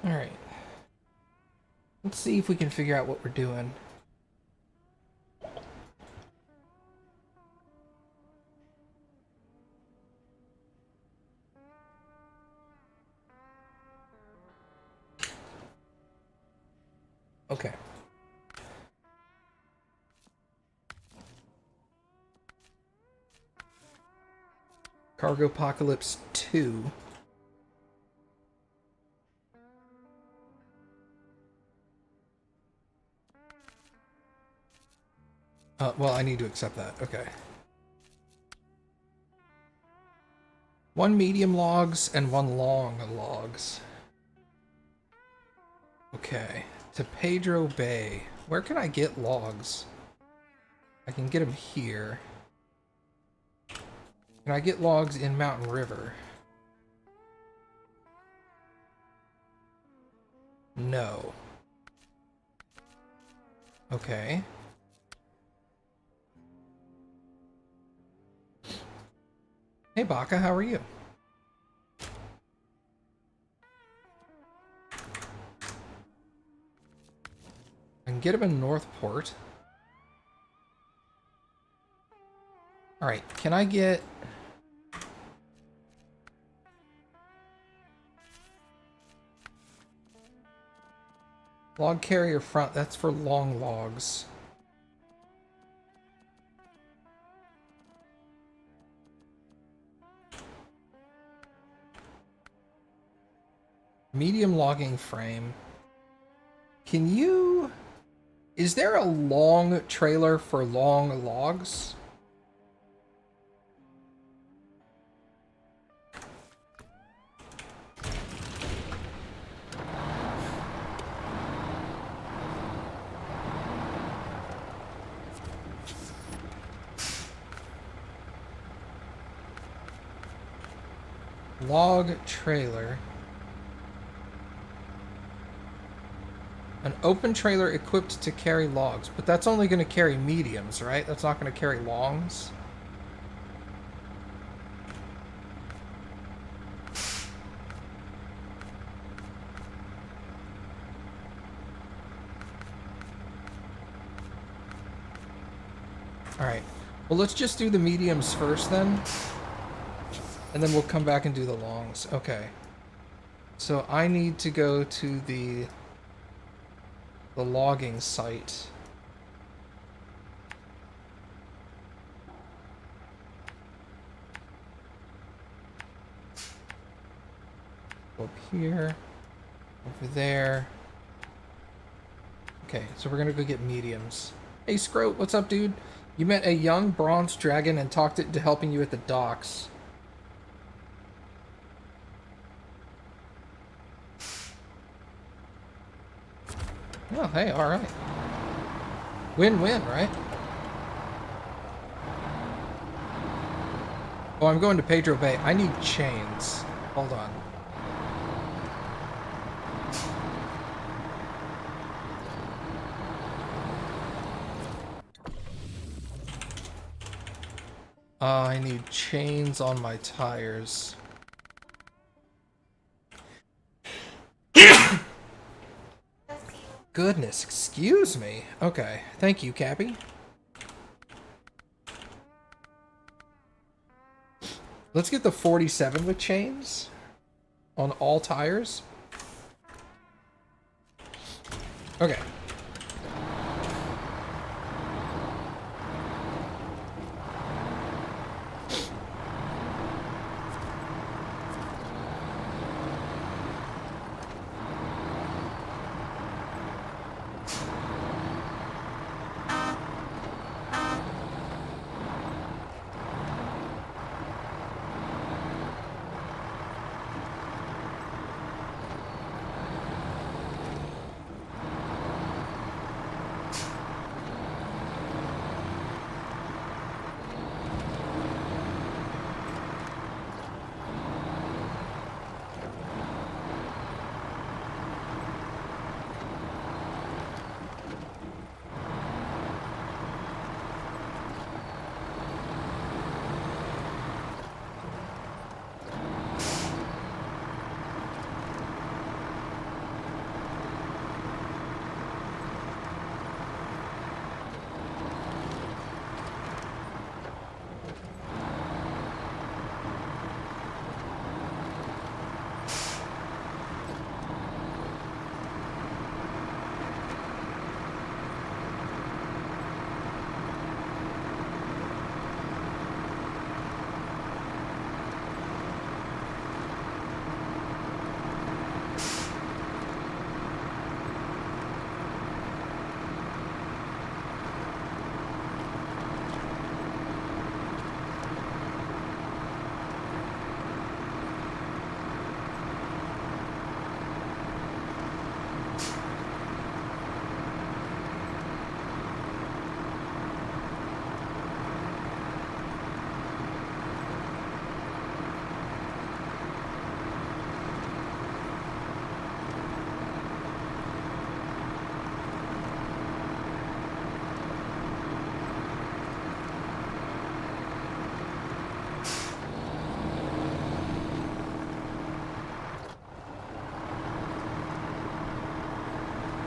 Alright. Let's see if we can figure out what we're doing. Okay. Cargo Apocalypse 2. Well, I need to accept that. Okay. 1 medium logs and 1 long logs. Okay. To Pedro Bay. Where can I get logs? I can get them here. Can I get logs in Mountain River? No. Okay. Hey Baka, how are you? I can get him in Northport. Alright, can I get... Log carrier front, that's for long logs. Medium logging frame. Can you... Is there a long trailer for long logs? Log trailer. An open trailer equipped to carry logs, but that's only going to carry mediums, right? That's not going to carry longs. Alright. Well, let's just do the mediums first then. And then we'll come back and do the longs. Okay. So I need to go to the logging site. Go up here. Over there. Okay, so we're gonna go get mediums. Hey Scroat, what's up, dude? You met a young bronze dragon and talked it into helping you at the docks. Oh, hey, alright. Win-win, right? Oh, I'm going to Pedro Bay. I need chains. Hold on. I need chains on my tires. Goodness, excuse me. Okay, thank you, Cappy. Let's get the 47 with chains on all tires. Okay.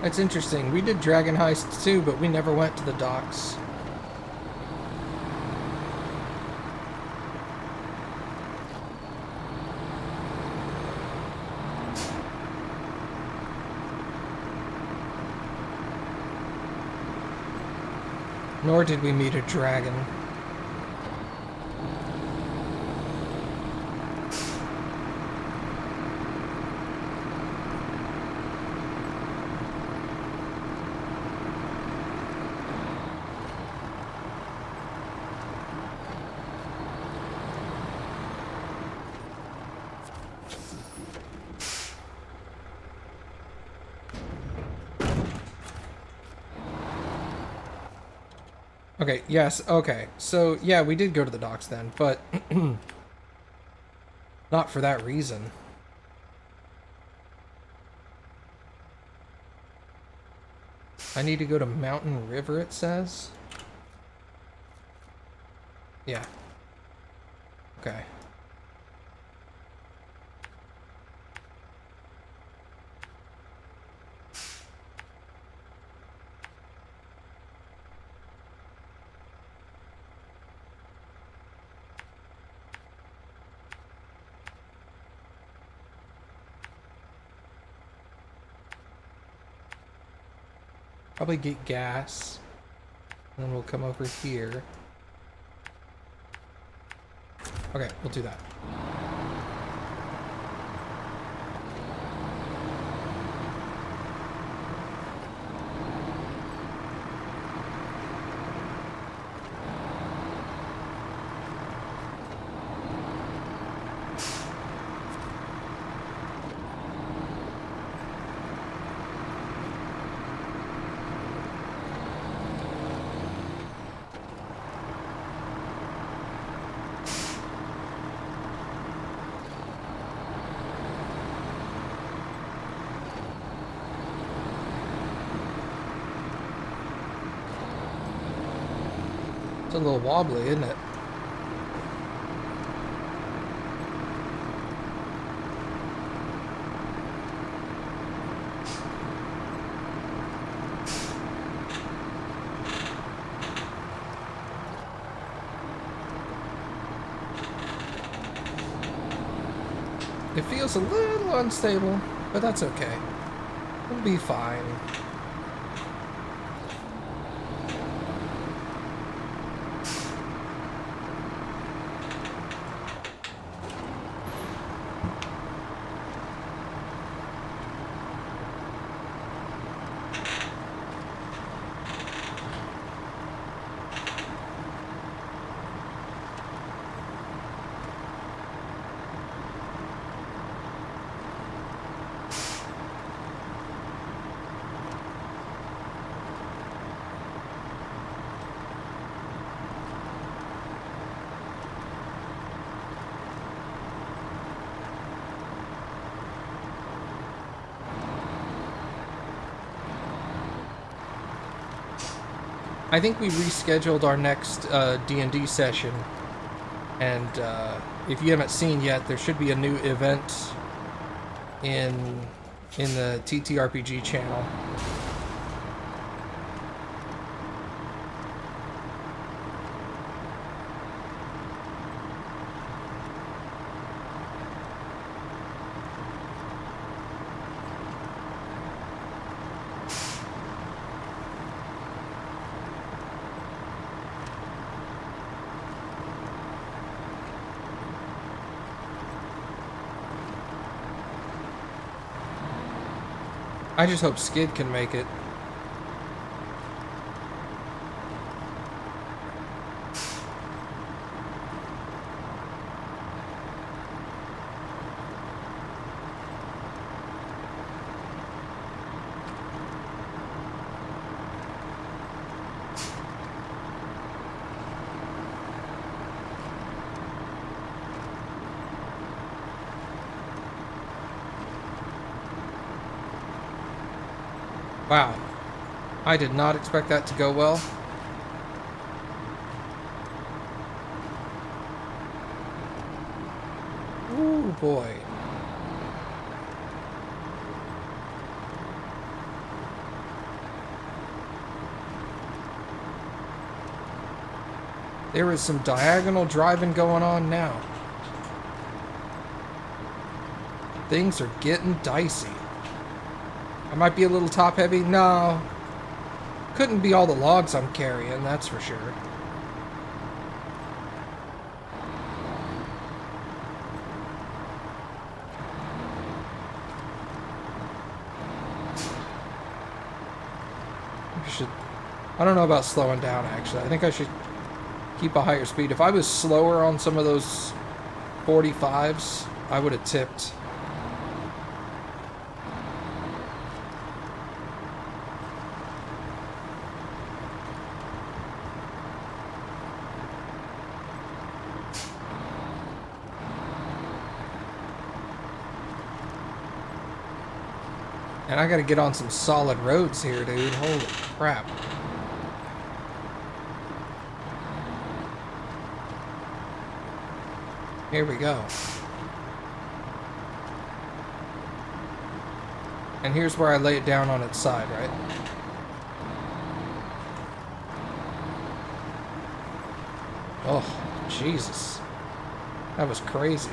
That's interesting. We did Dragon Heists too, but we never went to the docks. Nor did we meet a dragon. Okay, yes, okay. So, yeah, we did go to the docks then, but not for that reason. I need to go to Mountain River, it says? Yeah. Okay. Probably get gas. And then we'll come over here. Okay, we'll do that. It's a little wobbly, isn't it? It feels a little unstable, but that's okay. We'll be fine. I think we rescheduled our next D&D session, and if you haven't seen yet, there should be a new event in the TTRPG channel. I just hope Skid can make it. Wow. I did not expect that to go well. Ooh, boy. There is some diagonal driving going on now. Things are getting dicey. I might be a little top heavy. No. Couldn't be all the logs I'm carrying, that's for sure. I don't know about slowing down, actually. I think I should keep a higher speed. If I was slower on some of those 45s, I would have tipped. And I gotta get on some solid roads here, dude. Holy crap. Here we go. And here's where I lay it down on its side, right? Oh, Jesus. That was crazy.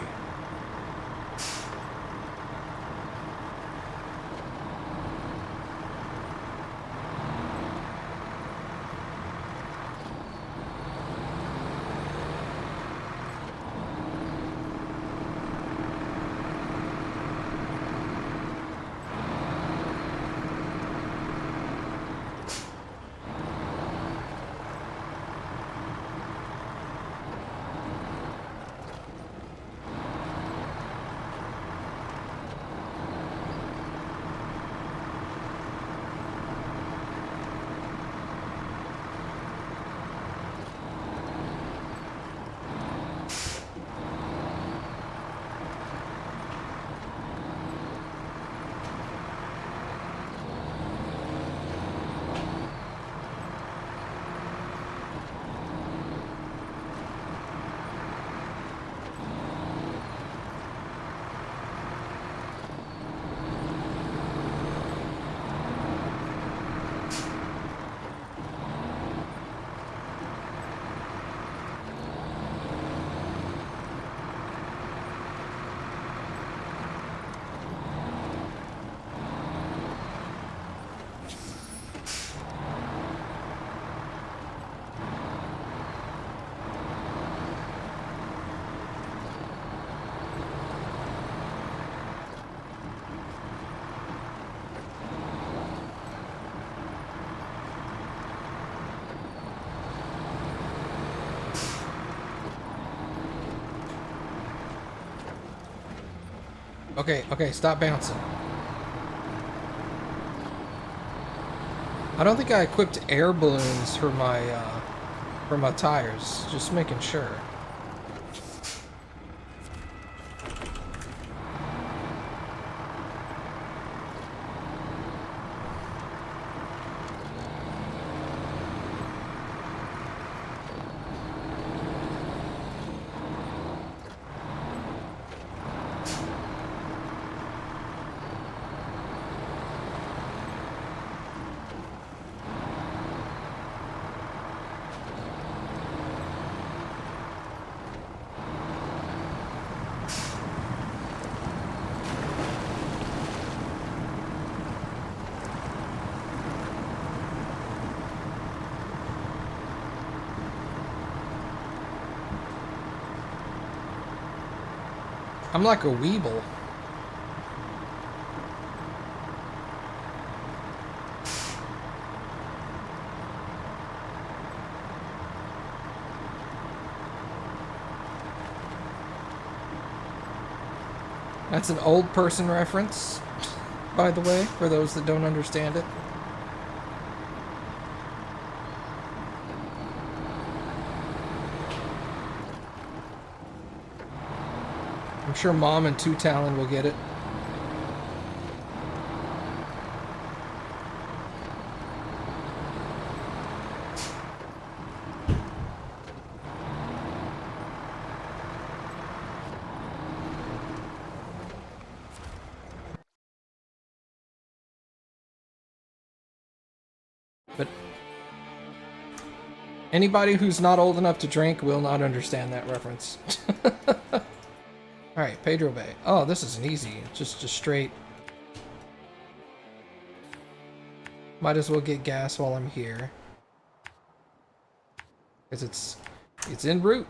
Okay, stop bouncing. I don't think I equipped air balloons for my tires. Just making sure. I'm like a weeble. That's an old person reference, by the way, for those that don't understand it. I'm sure Mom and Two Talon will get it. But Anybody who's not old enough to drink will not understand that reference. Alright, Pedro Bay. Oh, this is an easy. Just straight. Might as well get gas while I'm here. Because it's en route.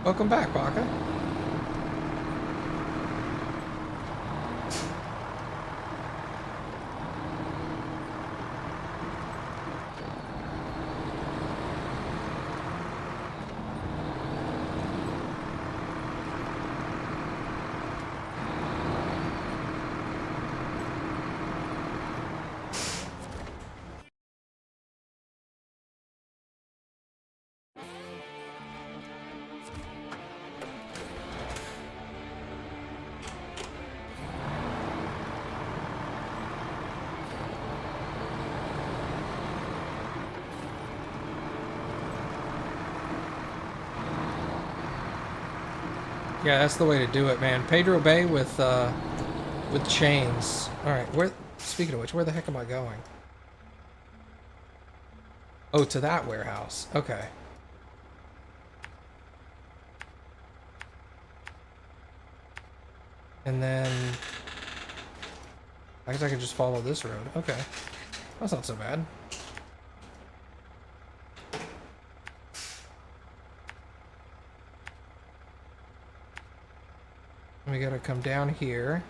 Welcome back, Baka. Yeah, that's the way to do it, man. Pedro Bay with chains. All right, where? Speaking of which, where the heck am I going? Oh, to that warehouse. Okay. And then I guess I can just follow this road. Okay, that's not so bad. We gotta come down here.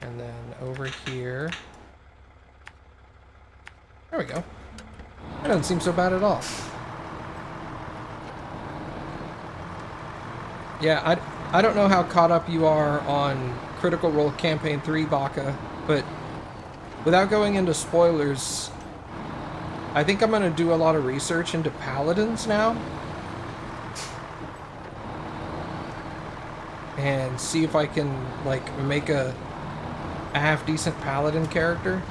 And then over here. There we go. That doesn't seem so bad at all. Yeah, I don't know how caught up you are on Critical Role Campaign 3, Baka, but without going into spoilers, I think I'm gonna do a lot of research into paladins now. And see if I can, like, make a half-decent paladin character.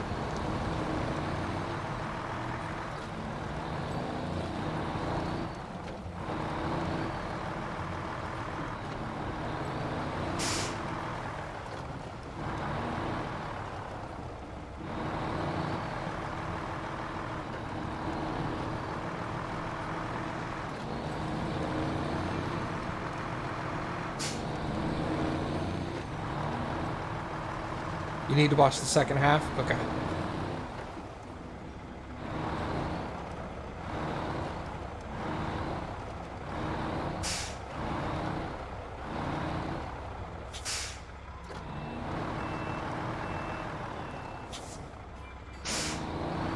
You need to watch the second half? Okay.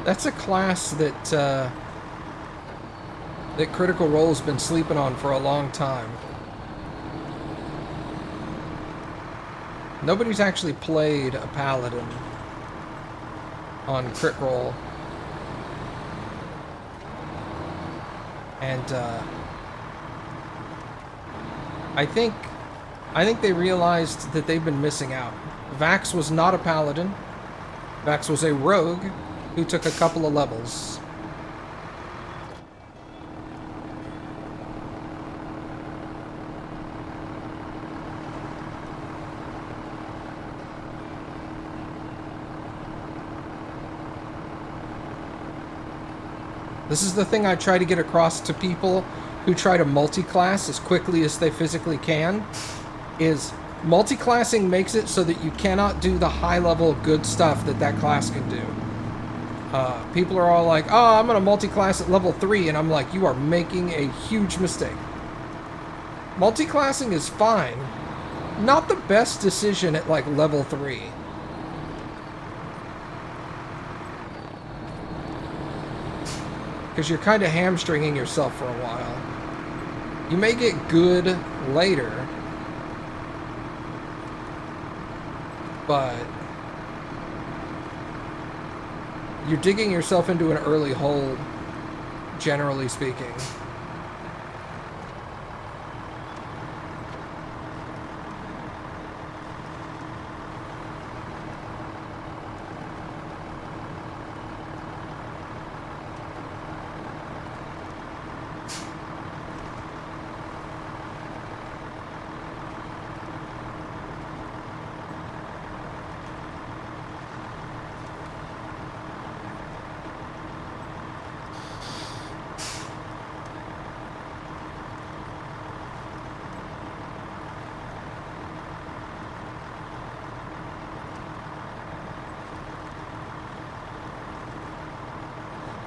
That's a class that that Critical Role's been sleeping on for a long time. Nobody's actually played a paladin on Crit Role. And I think they realized that they've been missing out. Vax was not a paladin. Vax was a rogue who took a couple of levels. This is the thing I try to get across to people who try to multi-class as quickly as they physically can, is multi-classing makes it so that you cannot do the high-level good stuff that class can do. People are all like, oh, I'm going to multi-class at level 3, and I'm like, you are making a huge mistake. Multi-classing is fine. Not the best decision at, like, level 3. Because you're kind of hamstringing yourself for a while. You may get good later, but you're digging yourself into an early hole, generally speaking.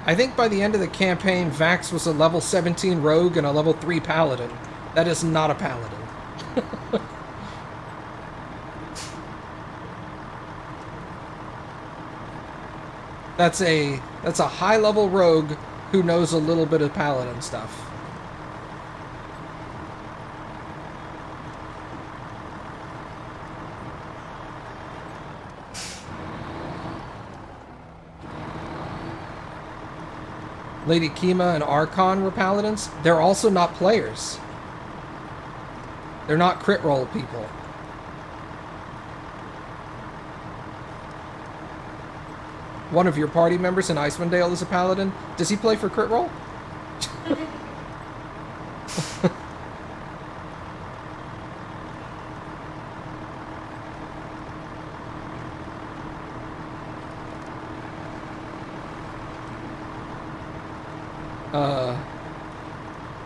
I think by the end of the campaign, Vax was a level 17 rogue and a level 3 paladin. That is not a paladin. That's a high-level rogue who knows a little bit of paladin stuff. Lady Kima and Archon were paladins. They're also not players. They're not crit roll people. One of your party members in Icewind Dale is a paladin. Does he play for crit roll?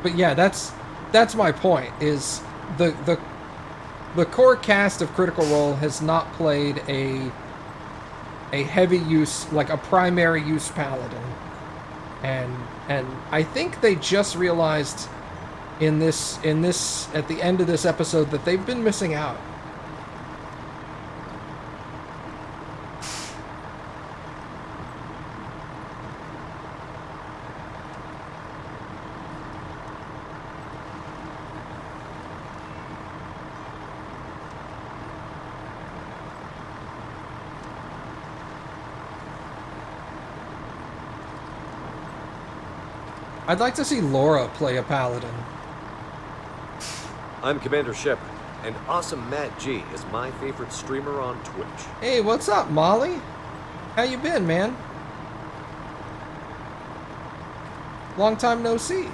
But yeah, that's my point, is the core cast of Critical Role has not played a heavy use, like a primary use paladin. And I think they just realized in this at the end of this episode that they've been missing out. I'd like to see Laura play a paladin. I'm Commander Shepard, and AwesomeMattG is my favorite streamer on Twitch. Hey, what's up, Molly? How you been, man? Long time no see.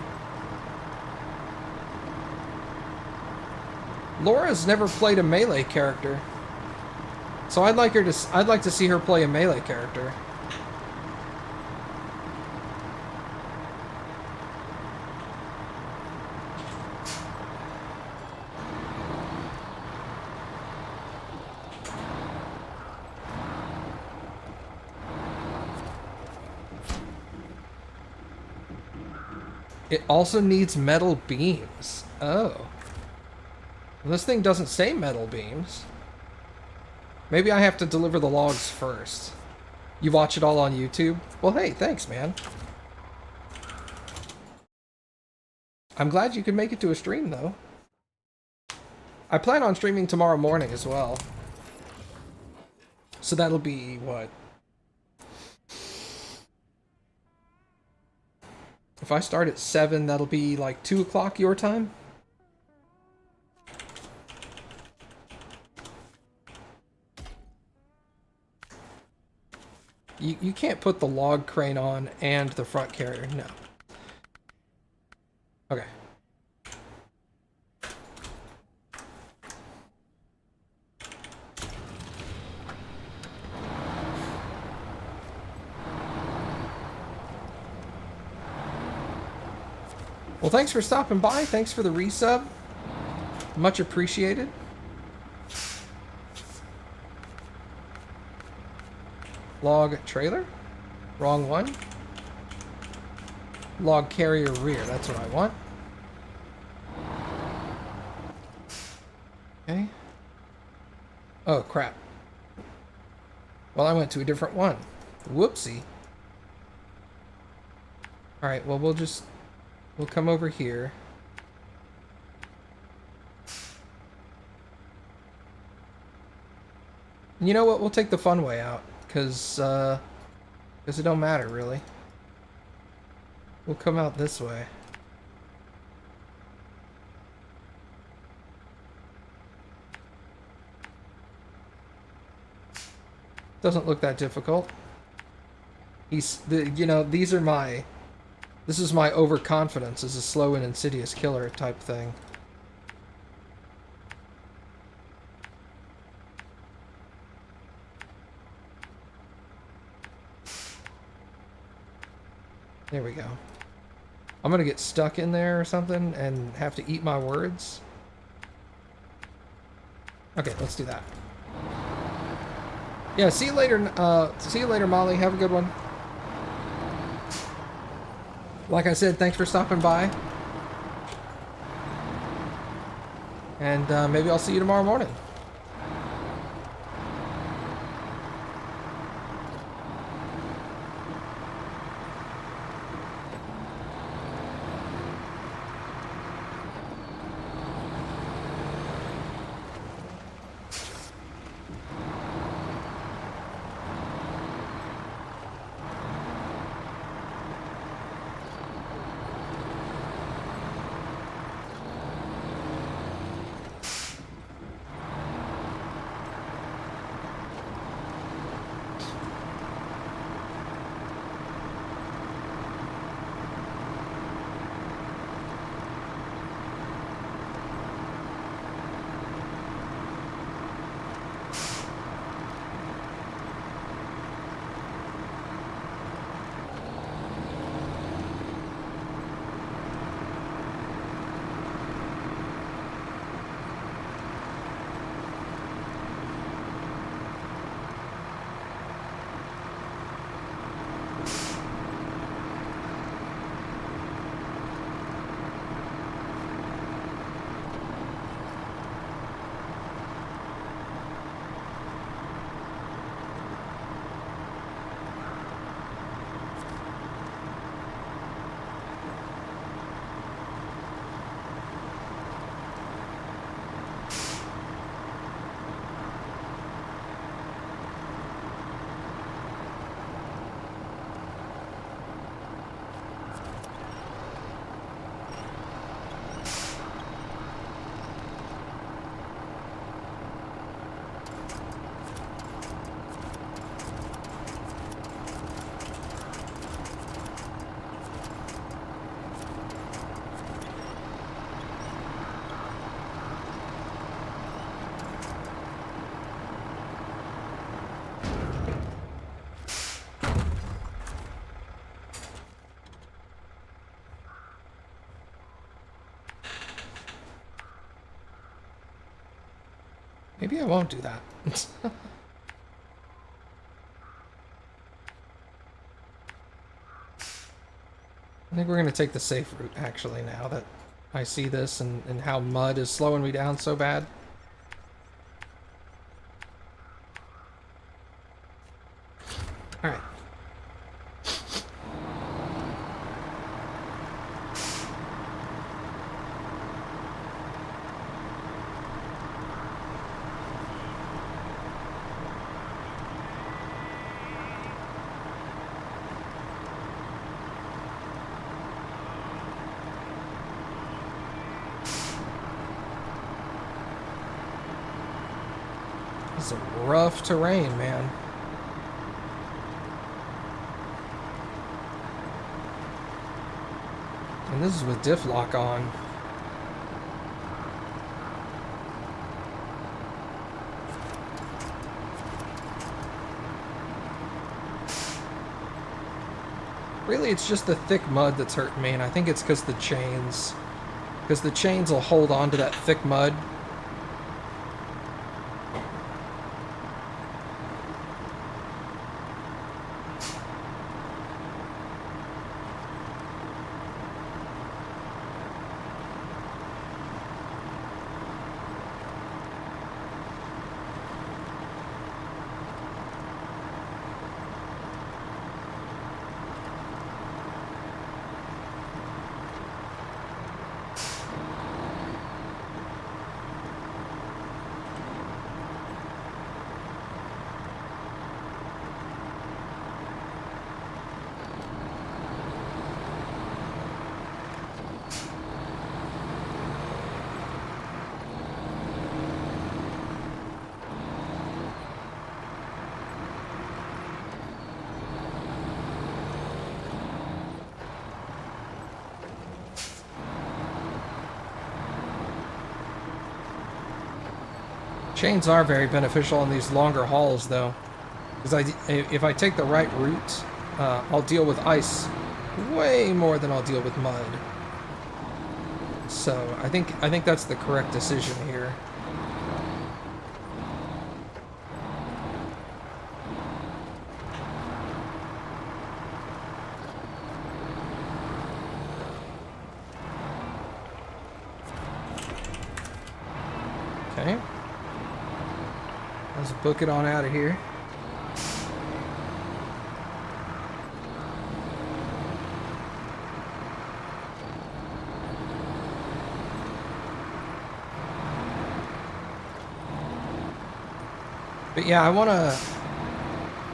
Laura's never played a melee character, so I'd like to see her play a melee character. It also needs metal beams. Oh. Well, this thing doesn't say metal beams. Maybe I have to deliver the logs first. You watch it all on YouTube? Well, hey, thanks, man. I'm glad you could make it to a stream, though. I plan on streaming tomorrow morning as well. So that'll be, what? If I start at 7, that'll be like 2 o'clock your time? You can't put the log crane on and the front carrier, no. Okay. Well, thanks for stopping by. Thanks for the resub. Much appreciated. Log trailer? Wrong one. Log carrier rear. That's what I want. Okay. Oh, crap. Well, I went to a different one. Whoopsie. Alright, well, we'll come over here. You know what? We'll take the fun way out, because it don't matter, really. We'll come out this way. Doesn't look that difficult. You know, these are my... This is my overconfidence as a slow and insidious killer type thing. There we go. I'm gonna get stuck in there or something and have to eat my words. Okay, let's do that. Yeah, see you later, Molly. Have a good one. Like I said, thanks for stopping by. And maybe I'll see you tomorrow morning. Maybe I won't do that. I think we're going to take the safe route, actually, now that I see this and how mud is slowing me down so bad. Alright. It's a rough terrain, man. And this is with diff lock on. Really, it's just the thick mud that's hurting me, and I think it's because the chains. Because the chains will hold on to that thick mud. Chains are very beneficial on these longer hauls, though, because if I take the right route, I'll deal with ice way more than I'll deal with mud. So I think that's the correct decision here. Okay. Let's book it on out of here. But yeah, I want to...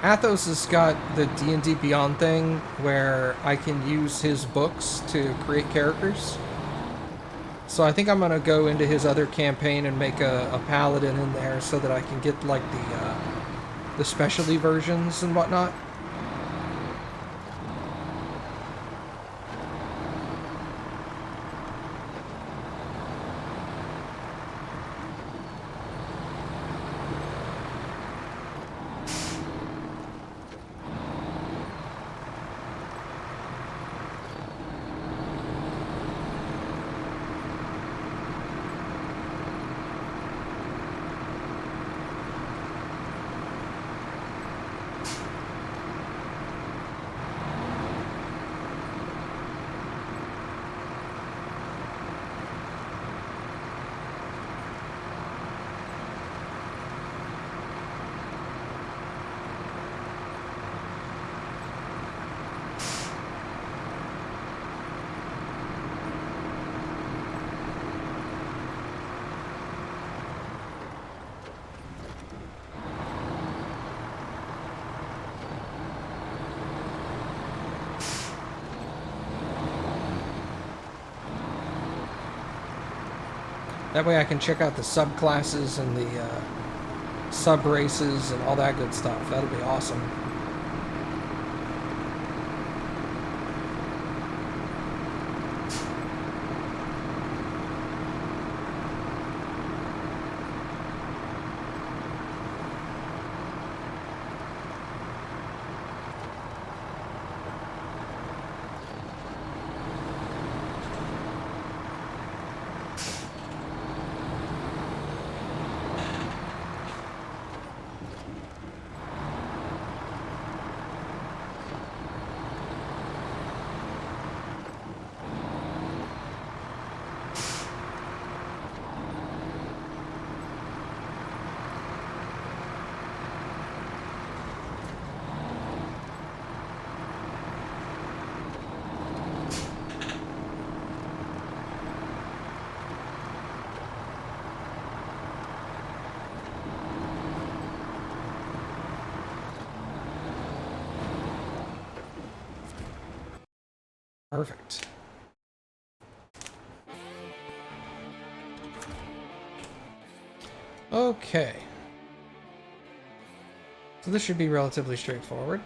Athos has got the D&D Beyond thing where I can use his books to create characters. So I think I'm going to go into his other campaign and make a paladin in there so that I can get like the specialty versions and whatnot. That way I can check out the subclasses and the sub-races and all that good stuff. That'll be awesome. Perfect. Okay. So this should be relatively straightforward.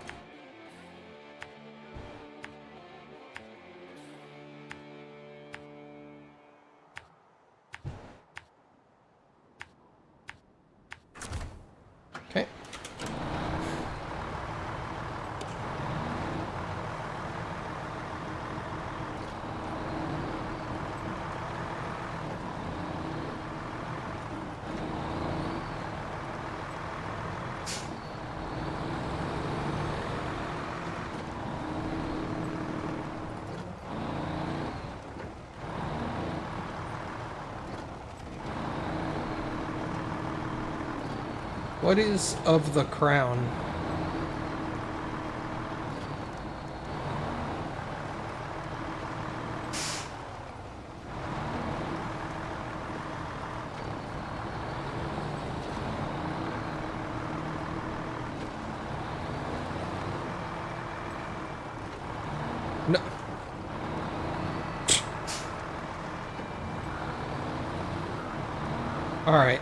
Okay. What is of the crown? No. All right.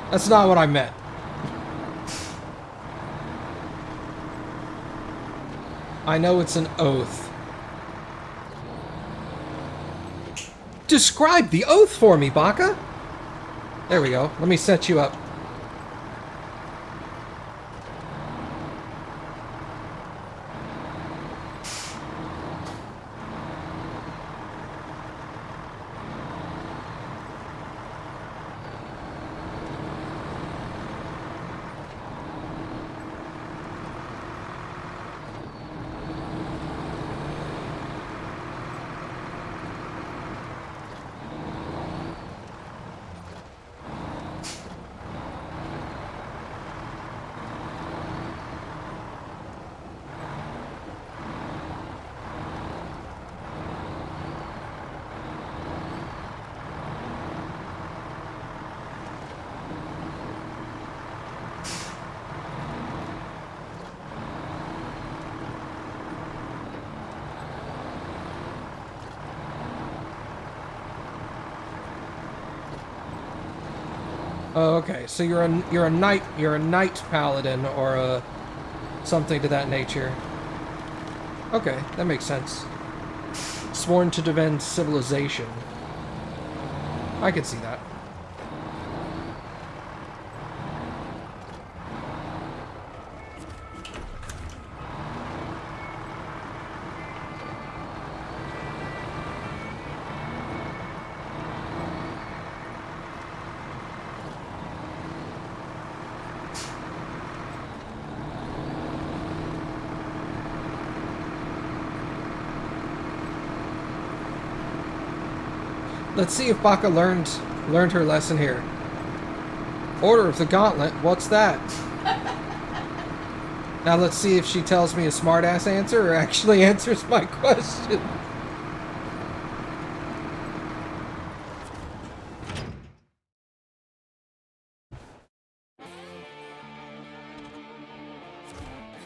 That's not what I meant. I know it's an oath. Describe the oath for me, Baka. There we go. Let me set you up. Oh, okay. So you're a knight paladin or a something to that nature. Okay, that makes sense. Sworn to defend civilization. I can see that. Let's see if Baka learned her lesson here. Order of the Gauntlet, what's that? Now let's see if she tells me a smart-ass answer or actually answers my question.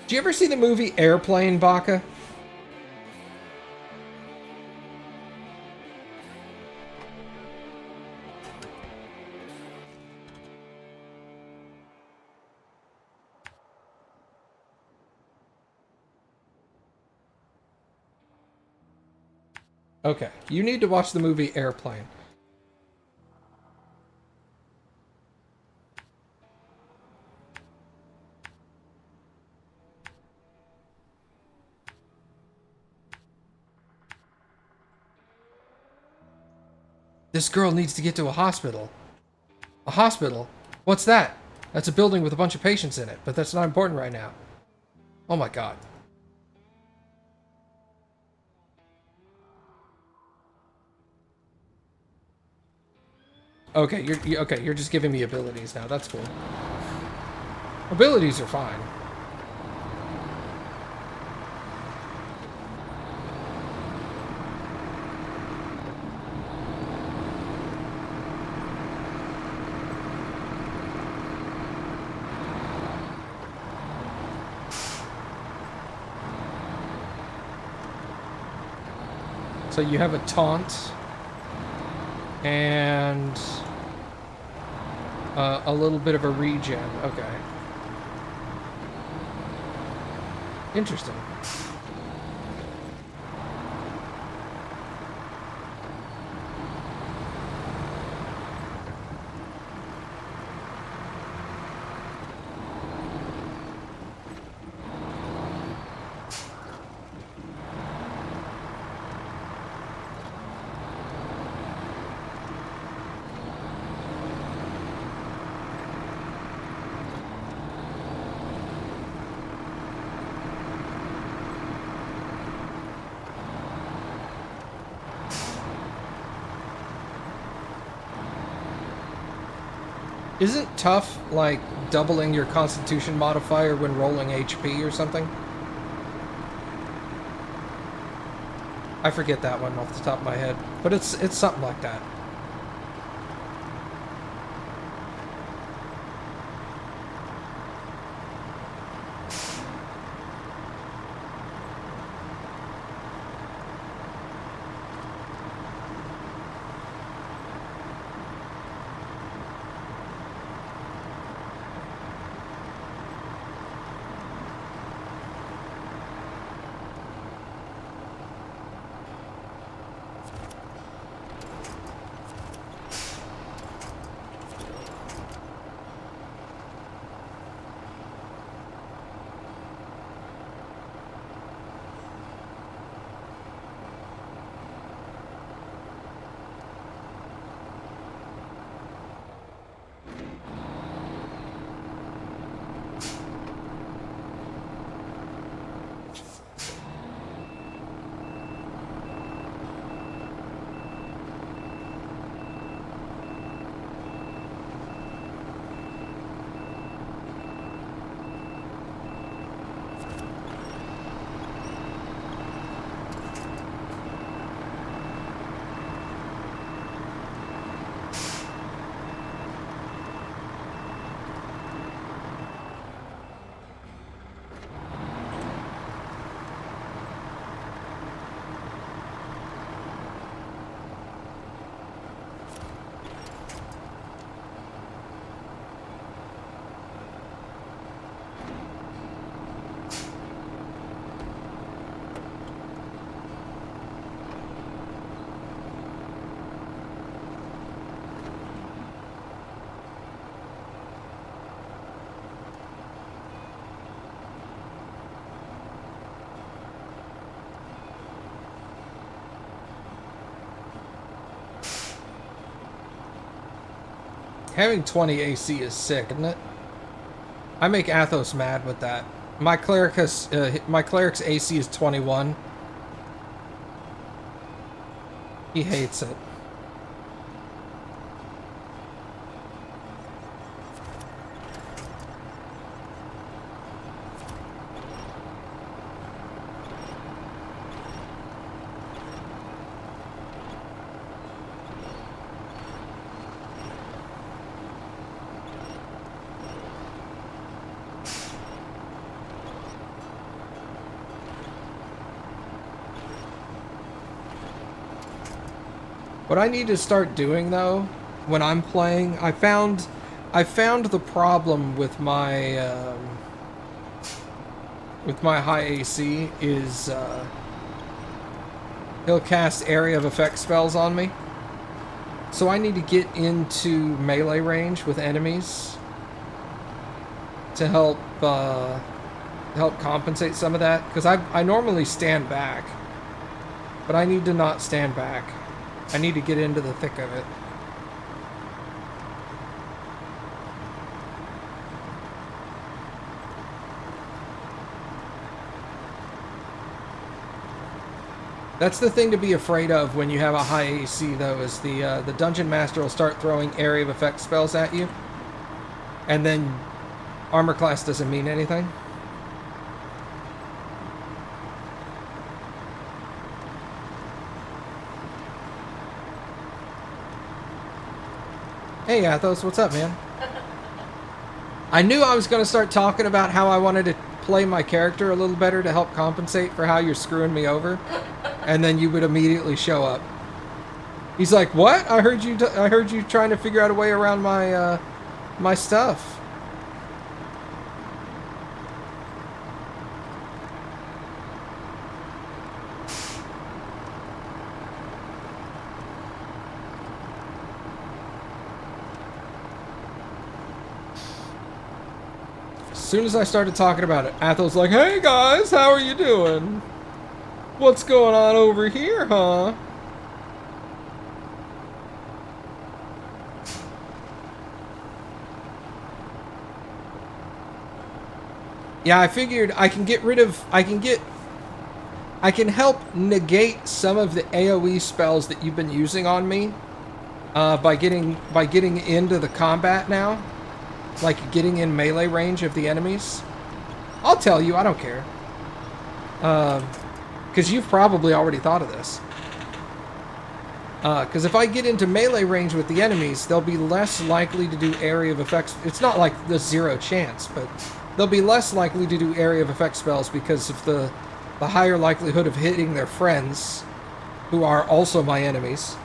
Did you ever see the movie Airplane, Baka? Okay, you need to watch the movie Airplane. This girl needs to get to a hospital. A hospital? What's that? That's a building with a bunch of patients in it, but that's not important right now. Oh my god. Okay, you're just giving me abilities now. That's cool. Abilities are fine. So you have a taunt and a little bit of a regen. Okay. Interesting. Isn't tough like doubling your Constitution modifier when rolling HP or something? I forget that one off the top of my head, but it's something like that. Having 20 AC is sick, isn't it? I make Athos mad with that. My cleric's AC is 21. He hates it. What I need to start doing though, when I'm playing, I found the problem with my high AC is he'll cast area of effect spells on me. So I need to get into melee range with enemies to help compensate some of that, because I normally stand back, but I need to not stand back. I need to get into the thick of it. That's the thing to be afraid of when you have a high AC, though, is the Dungeon Master will start throwing area of effect spells at you, and then armor class doesn't mean anything. Hey Athos, what's up, man? I knew I was going to start talking about how I wanted to play my character a little better to help compensate for how you're screwing me over, and then you would immediately show up. He's like, "What? I heard you trying to figure out a way around my my stuff." As soon as I started talking about it, Athel's like, "Hey guys, how are you doing? What's going on over here, huh?" Yeah, I figured I can help negate some of the AoE spells that you've been using on me by getting into the combat now, like getting in melee range of the enemies. I'll tell you, I don't care. Because you've probably already thought of this. Because if I get into melee range with the enemies, they'll be less likely to do area of effects. It's not like the 0 chance, but they'll be less likely to do area of effect spells because of the higher likelihood of hitting their friends, who are also my enemies.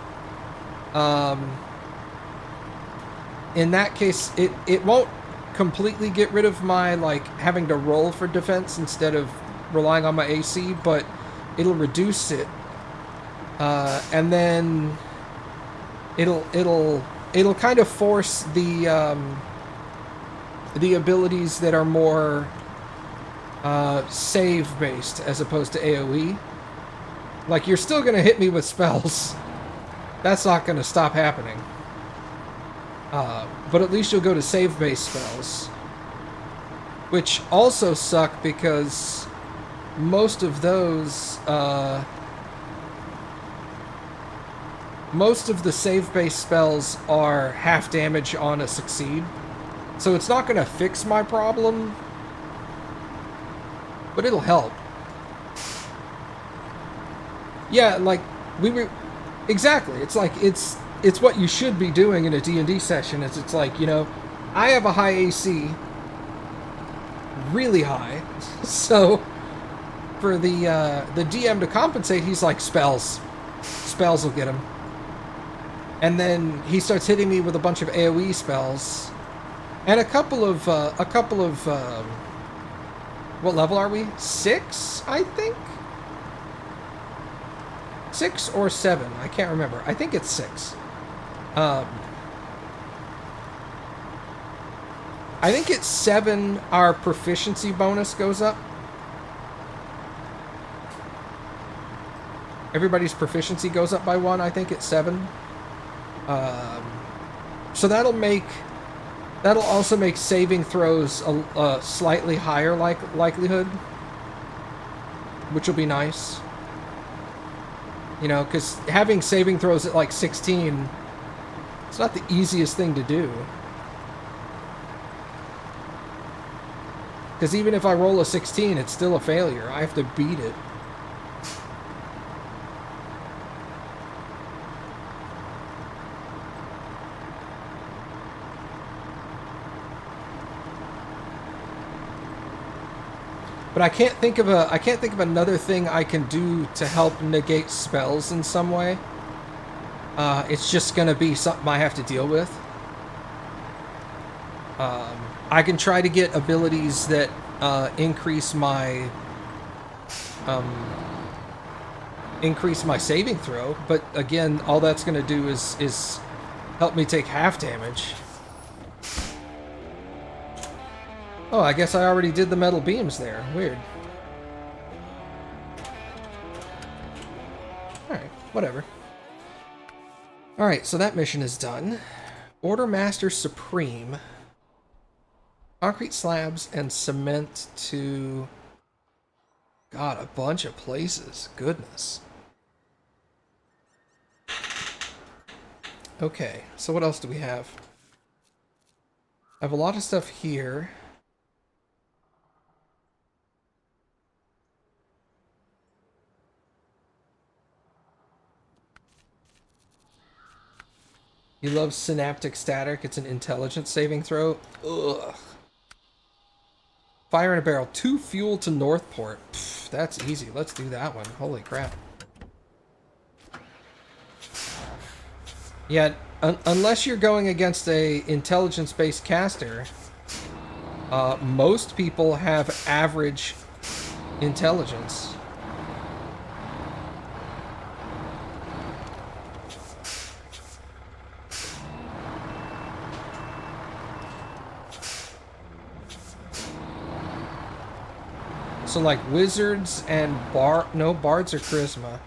In that case, it won't completely get rid of my, like, having to roll for defense instead of relying on my AC, but it'll reduce it. And then it'll kind of force the abilities that are more save based as opposed to AoE. Like, you're still gonna hit me with spells. That's not gonna stop happening. But at least you'll go to save based spells, which also suck because most of those most of the save-based spells are half damage on a succeed. So it's not going to fix my problem, but it'll help. Yeah, like, we were... Exactly. It's like, it's what you should be doing in a D&D session. It's like, you know, I have a high AC. Really high. So, for the DM to compensate, he's like, spells. Spells will get him. And then he starts hitting me with a bunch of AoE spells, and a couple of what level are we? 6, I think. 6 or 7, I can't remember. I think it's 6. I think it's 7. Our proficiency bonus goes up. Everybody's proficiency goes up by 1. I think it's 7. So that'll also make saving throws a slightly higher likelihood, which will be nice. You know, because having saving throws at like 16, it's not the easiest thing to do. Because even if I roll a 16, it's still a failure. I have to beat it. But I can't think of another thing I can do to help negate spells in some way. It's just gonna be something I have to deal with. I can try to get abilities that increase my saving throw, but again, all that's gonna do is help me take half damage. Oh, I guess I already did the metal beams there. Weird. Alright, whatever. Alright, so that mission is done. Order Master Supreme. Concrete slabs and cement to... God, a bunch of places. Goodness. Okay, so what else do we have? I have a lot of stuff here. You love synaptic static. It's an intelligence saving throw. Ugh. Fire in a barrel. 2 fuel to Northport. Pff, that's easy. Let's do that one. Holy crap. Yeah, unless you're going against a intelligence-based caster, most people have average intelligence. So like wizards and bards are charisma.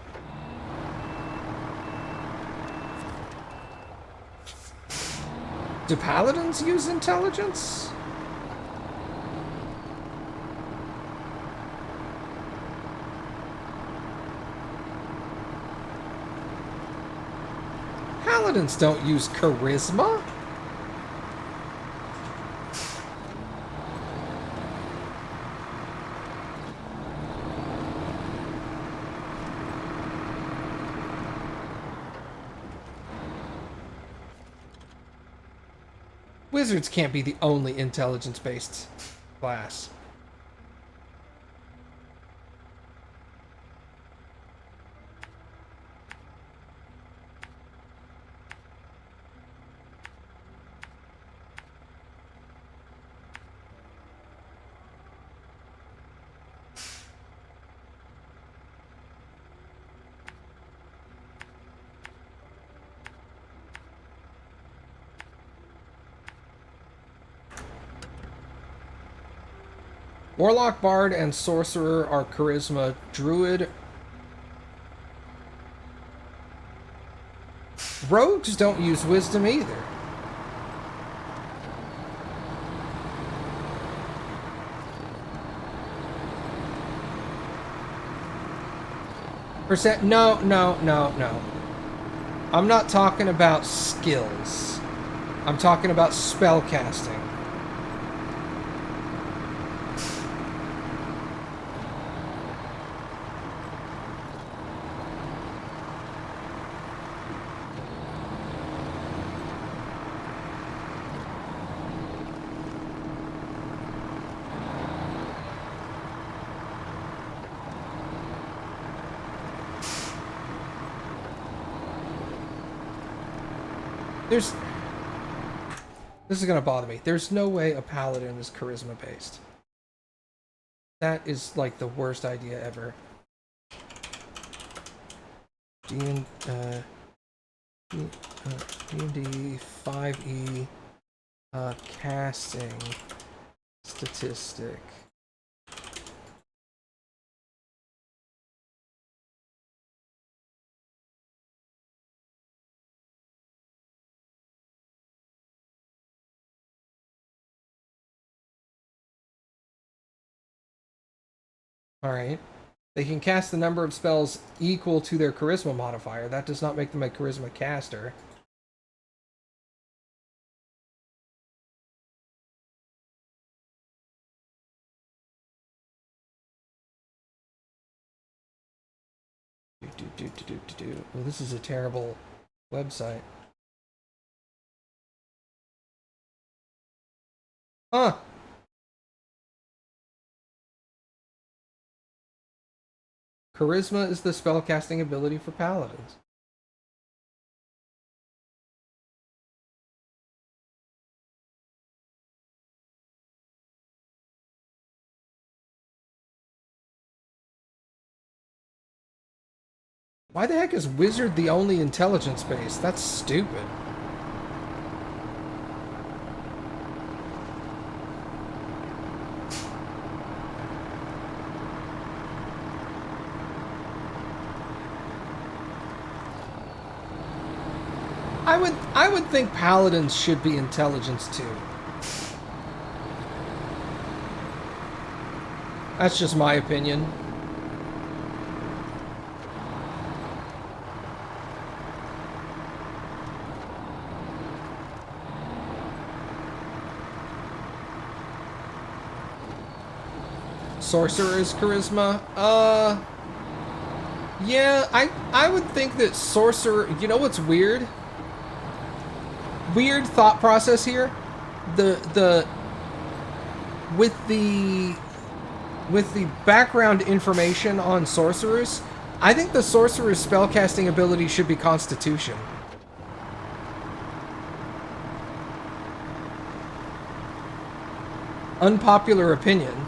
Do paladins use intelligence? Paladins don't use charisma? Wizards can't be the only intelligence-based class. Warlock, Bard, and Sorcerer are charisma. Druid. Rogues don't use wisdom either. No. I'm not talking about skills. I'm talking about spell casting. This is gonna bother me. There's no way a paladin is charisma based. That is like the worst idea ever. D&D 5e casting statistic. Alright. They can cast the number of spells equal to their charisma modifier. That does not make them a charisma caster. Well, this is a terrible website. Huh. Charisma is the spellcasting ability for paladins. Why the heck is wizard the only intelligence base? That's stupid. I would think paladins should be intelligence too. That's just my opinion. Sorcerer is charisma? Yeah, I would think that sorcerer... You know what's weird? Weird thought process here. With the background information on sorcerers, I think the sorcerer's spellcasting ability should be Constitution. Unpopular opinion.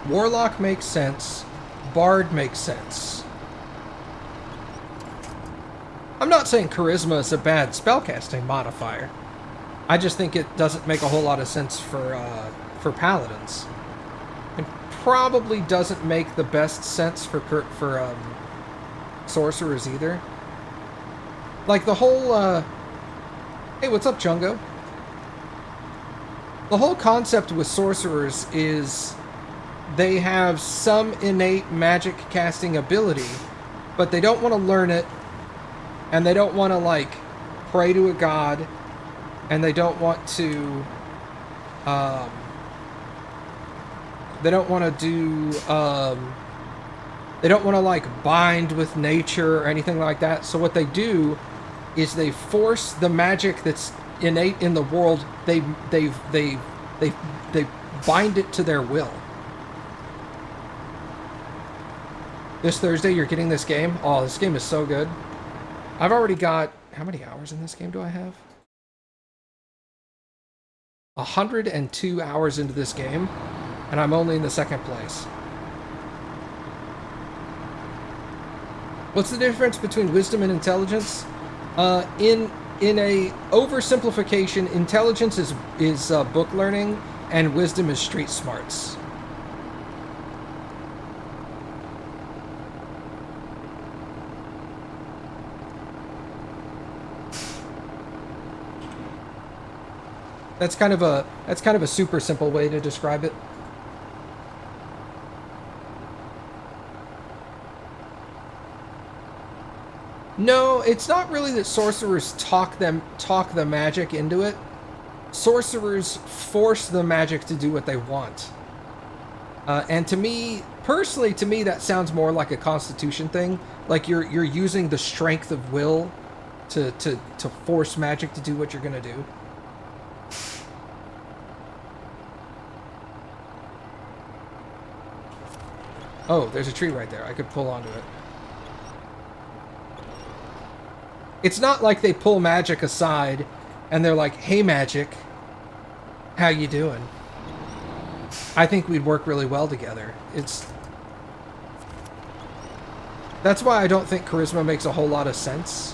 Warlock makes sense. Bard makes sense. I'm not saying charisma is a bad spellcasting modifier. I just think it doesn't make a whole lot of sense for paladins. It probably doesn't make the best sense for sorcerers either. Like the whole, hey, what's up, Chungo? The whole concept with sorcerers is they have some innate magic casting ability, but they don't want to learn it, and they don't want to, like, pray to a god, and they don't want to, they don't want to do, they don't want to, like, bind with nature or anything like that. So what they do is they force the magic that's innate in the world, they bind it to their will. This Thursday, you're getting this game? Oh, this game is so good. I've already got... How many hours in this game do I have? 102 hours into this game, and I'm only in the second place. What's the difference between wisdom and intelligence? In a oversimplification, intelligence is book learning, and wisdom is street smarts. That's kind of a super simple way to describe it. No, it's not really that sorcerers talk the magic into it. Sorcerers force the magic to do what they want. And to me, personally, that sounds more like a constitution thing. Like you're using the strength of will to force magic to do what you're gonna do. Oh, there's a tree right there. I could pull onto it. It's not like they pull magic aside and they're like, "Hey, magic, how you doing?" I think we'd work really well together. That's why I don't think charisma makes a whole lot of sense.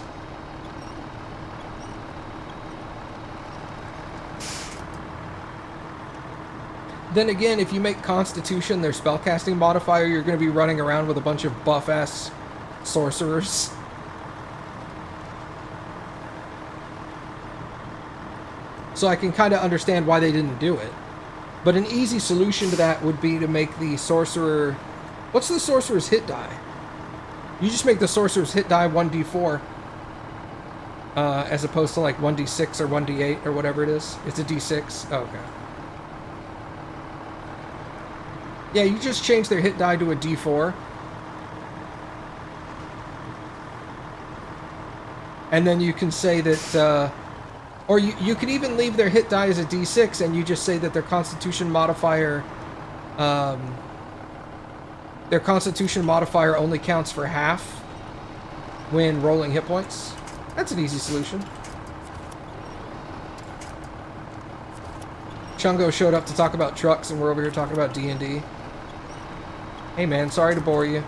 Then again, if you make Constitution their spellcasting modifier, you're going to be running around with a bunch of buff-ass sorcerers. So I can kind of understand why they didn't do it. But an easy solution to that would be to make the sorcerer... What's the sorcerer's hit die? You just make the sorcerer's hit die 1d4. As opposed to like 1d6 or 1d8 or whatever it is. It's a d6. Oh, okay. Yeah, you just change their hit die to a d4. And then you can say that... or you could even leave their hit die as a d6 and you just say that their constitution modifier... their constitution modifier only counts for half when rolling hit points. That's an easy solution. Chungo showed up to talk about trucks and we're over here talking about D&D. Hey man, sorry to bore you.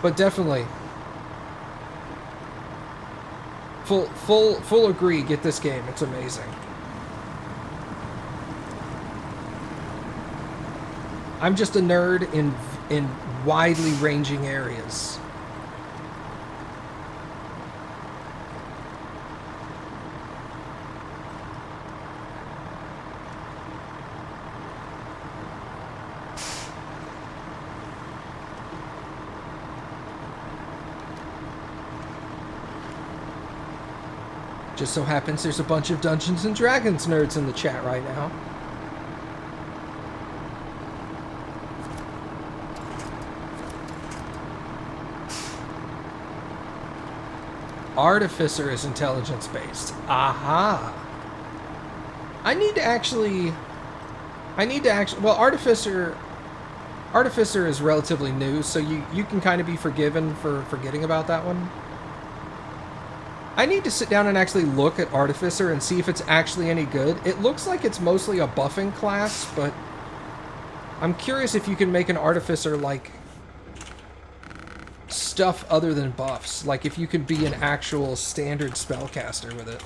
But definitely. Full agree, get this game. It's amazing. I'm just a nerd in widely ranging areas. Just so happens there's a bunch of Dungeons and Dragons nerds in the chat right now. Artificer is intelligence-based. Aha! I need to actually... Well, Artificer is relatively new, so you can kind of be forgiven for forgetting about that one. I need to sit down and actually look at Artificer and see if it's actually any good. It looks like it's mostly a buffing class, but I'm curious if you can make an Artificer, like, stuff other than buffs. Like, if you can be an actual standard spellcaster with it.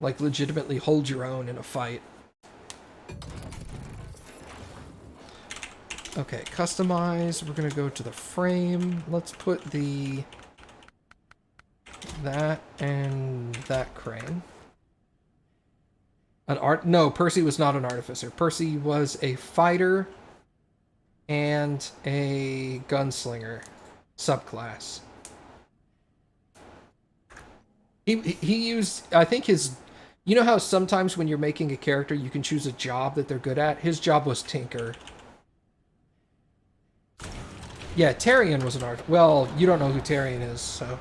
Like, legitimately hold your own in a fight. Okay, customize. We're gonna go to the frame. Let's put that and that crane. No, Percy was not an artificer. Percy was a fighter and a gunslinger subclass. He used, I think his, you know how sometimes when you're making a character you can choose a job that they're good at? His job was tinker. Yeah, Tarion was an art. Well, you don't know who Tarion is, so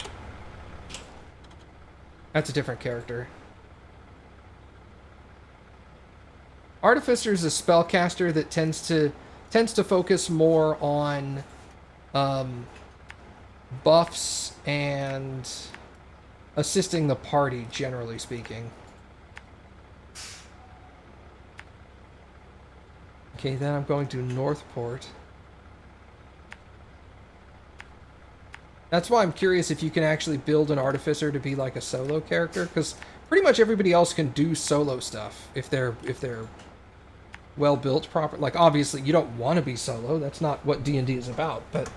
that's a different character. Artificer is a spellcaster that tends to focus more on buffs and assisting the party, generally speaking. Okay, then I'm going to Northport. That's why I'm curious if you can actually build an Artificer to be like a solo character, because pretty much everybody else can do solo stuff if they're well built proper. Like, obviously you don't want to be solo, that's not what D&D is about, but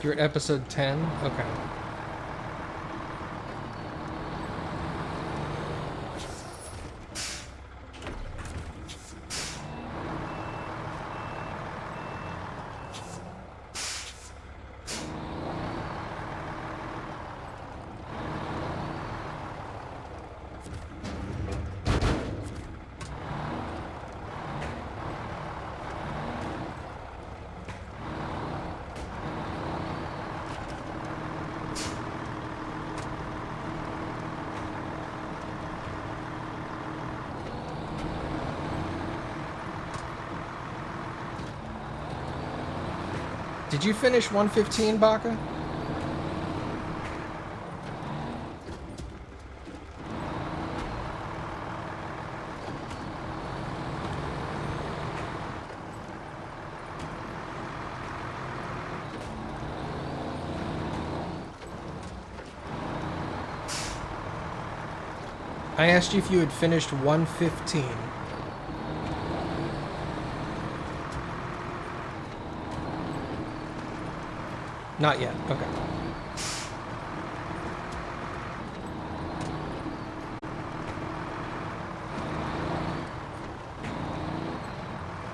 you're at episode 10? Okay. Did you finish 115, Baka? I asked you if you had finished 115. Not yet. Okay.